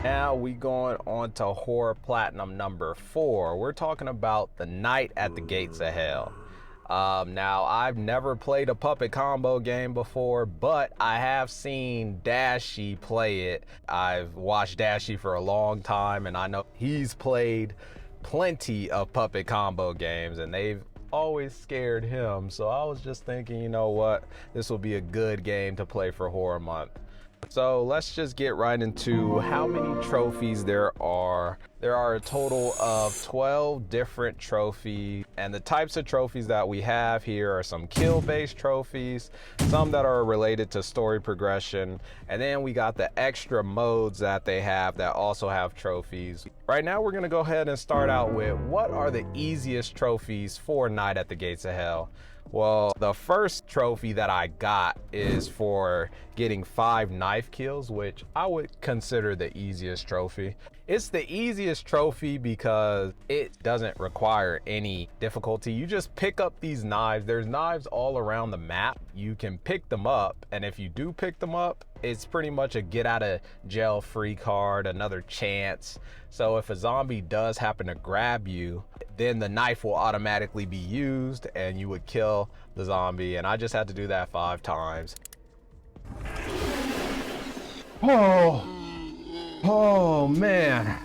Now we going on to horror platinum number 4. We're talking about The Night at the Gates of Hell. Now I've never played a puppet combo game before, but I have seen Dashy play it. I've watched Dashy for a long time, and I know he's played plenty of puppet combo games, and they've always scared him. So I was just thinking, you know what, this will be a good game to play for Horror Month. So let's just get right into how many trophies there are. There are a total of 12 different trophies, and the types of trophies that we have here are some kill-based trophies, some that are related to story progression, and then we got the extra modes that they have that also have trophies. Right now we're gonna go ahead and start out with what are the easiest trophies for Night at the Gates of Hell. Well, the first trophy that I got is for getting 5 knife kills, which I would consider the easiest trophy. It's the easiest trophy because it doesn't require any difficulty. You just pick up these knives. There's knives all around the map. You can pick them up, and if you do pick them up, it's pretty much a get out of jail free card, another chance. So if a zombie does happen to grab you, then the knife will automatically be used and you would kill the zombie. And I just had to do that 5 times. Oh man.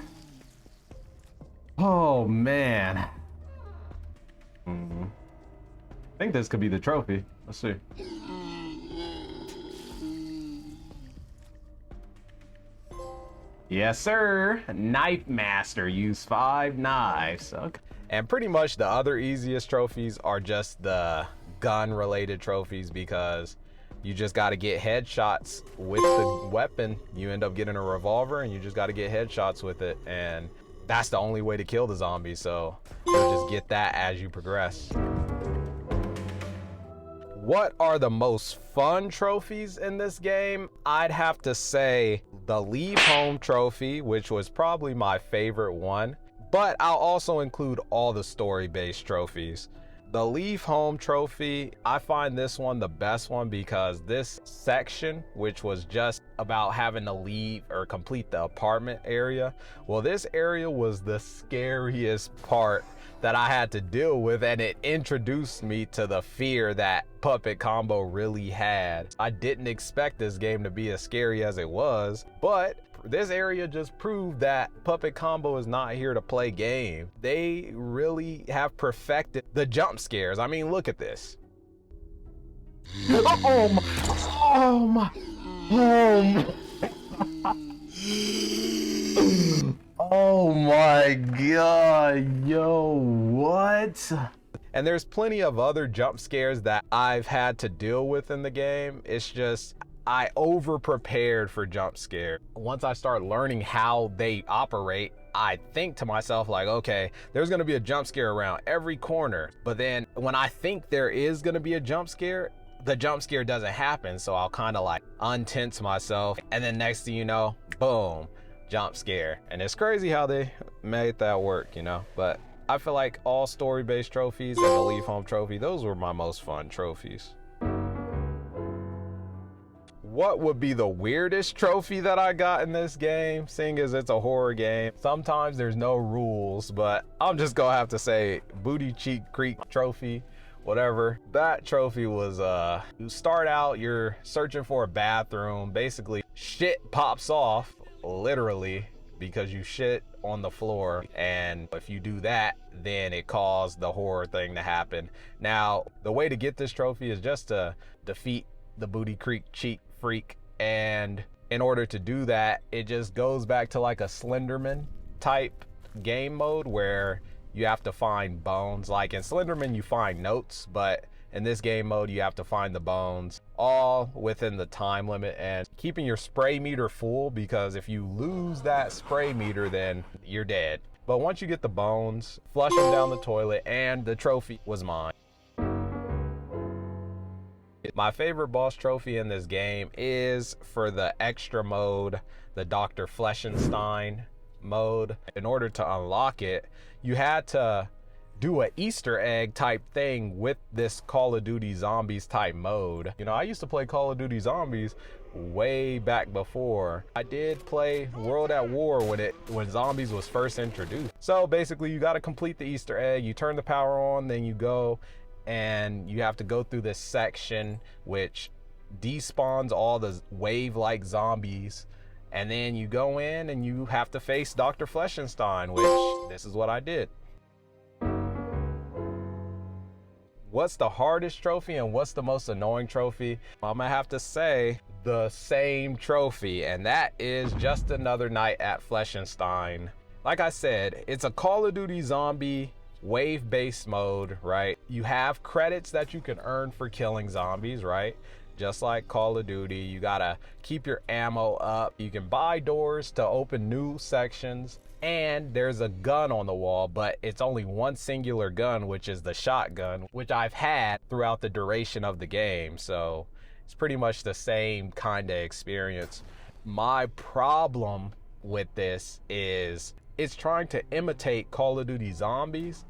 Oh man. I think this could be the trophy. Let's see. Yes, sir. Knife Master. Use 5 knives. Okay. And pretty much the other easiest trophies are just the gun-related trophies because you just got to get headshots with the weapon. You end up getting a revolver and you just got to get headshots with it. And that's the only way to kill the zombie. So you'll just get that as you progress. What are the most fun trophies in this game? I'd have to say the Leave Home trophy, which was probably my favorite one, but I'll also include all the story-based trophies. The Leave Home trophy, I find this one the best one because this section, which was just about having to leave or complete the apartment area, well, this area was the scariest part that I had to deal with, and it introduced me to the fear that puppet combo really had. I didn't expect this game to be as scary as it was, but this area just proved that puppet combo is not here to play game. They really have perfected the jump scares. I mean, look at this. Oh my, oh my, oh my. Oh my god, yo, what? And there's plenty of other jump scares that I've had to deal with in the game. It's just, I over prepared for jump scare. Once I start learning how they operate, I think to myself like, okay, there's gonna be a jump scare around every corner. But then when I think there is gonna be a jump scare, the jump scare doesn't happen. So I'll kind of like untense myself. And then next thing you know, boom, jump scare. And it's crazy how they made that work, you know. But I feel like all story-based trophies and the Leave Home trophy, those were my most fun trophies. What would be the weirdest trophy that I got in this game, seeing as it's a horror game? Sometimes there's no rules, but I'm just gonna have to say Booty Cheek Creek trophy, whatever. That trophy was, you start out, you're searching for a bathroom, basically shit pops off, literally, because you shit on the floor, and if you do that, then it caused the horror thing to happen. Now, the way to get this trophy is just to defeat the Booty Creek Cheek Freak, and in order to do that, it just goes back to like a Slenderman type game mode where you have to find bones. Like in Slenderman, you find notes, but in this game mode, you have to find the bones all within the time limit and keeping your spray meter full, because if you lose that spray meter, then you're dead. But once you get the bones, flush them down the toilet, and the trophy was mine. My favorite boss trophy in this game is for the extra mode, the Dr. Fleschenstein mode. In order to unlock it, you had to do an Easter egg type thing with this Call of Duty Zombies type mode. You know, I used to play Call of Duty Zombies, way back before. I did play World at War when zombies was first introduced. So basically you got to complete the Easter egg, you turn the power on, then you go and you have to go through this section which despawns all the wave-like zombies, and then you go in and you have to face Dr. Flechenstein, which this is what I did. What's the hardest trophy and what's the most annoying trophy? I'm gonna have to say the same trophy, and that is just another night at Flechenstein. Like I said, it's a Call of Duty zombie wave-based mode, right? You have credits that you can earn for killing zombies, right? Just like Call of Duty, you gotta keep your ammo up. You can buy doors to open new sections, and there's a gun on the wall, but it's only one singular gun, which is the shotgun, which I've had throughout the duration of the game. So it's pretty much the same kind of experience. My problem with this is it's trying to imitate Call of Duty Zombies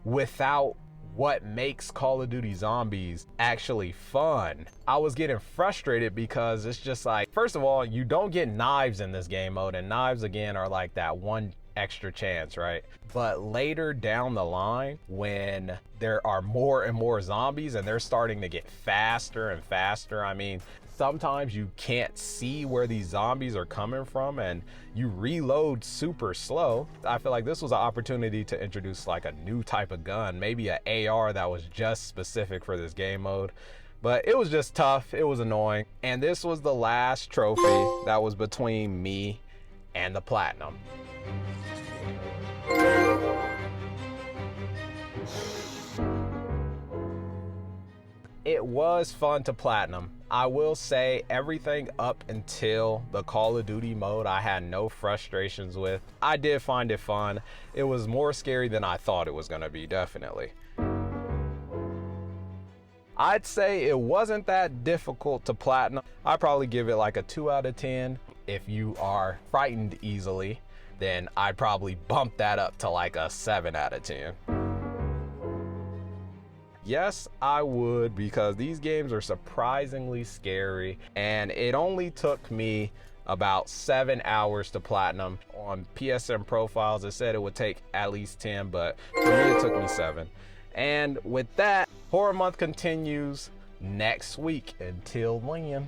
without what makes Call of Duty Zombies actually fun. I was getting frustrated because it's just like, first of all, you don't get knives in this game mode, and knives again are like that one extra chance, right? But later down the line, when there are more and more zombies and they're starting to get faster and faster, I mean, sometimes you can't see where these zombies are coming from and you reload super slow. I feel like this was an opportunity to introduce like a new type of gun, maybe an AR that was just specific for this game mode. But it was just tough, it was annoying. And this was the last trophy that was between me and the platinum. It was fun to platinum. I will say everything up until the Call of Duty mode I had no frustrations with. I did find it fun. It was more scary than I thought it was gonna be, definitely. I'd say it wasn't that difficult to platinum. I'd probably give it like a 2 out of 10. If you are frightened easily, then I'd probably bump that up to like a 7 out of 10. Yes, I would, because these games are surprisingly scary, and it only took me about 7 hours to platinum. On PSN profiles, it said it would take at least 10, but for me, it took me 7. And with that, Horror Month continues next week. Until then.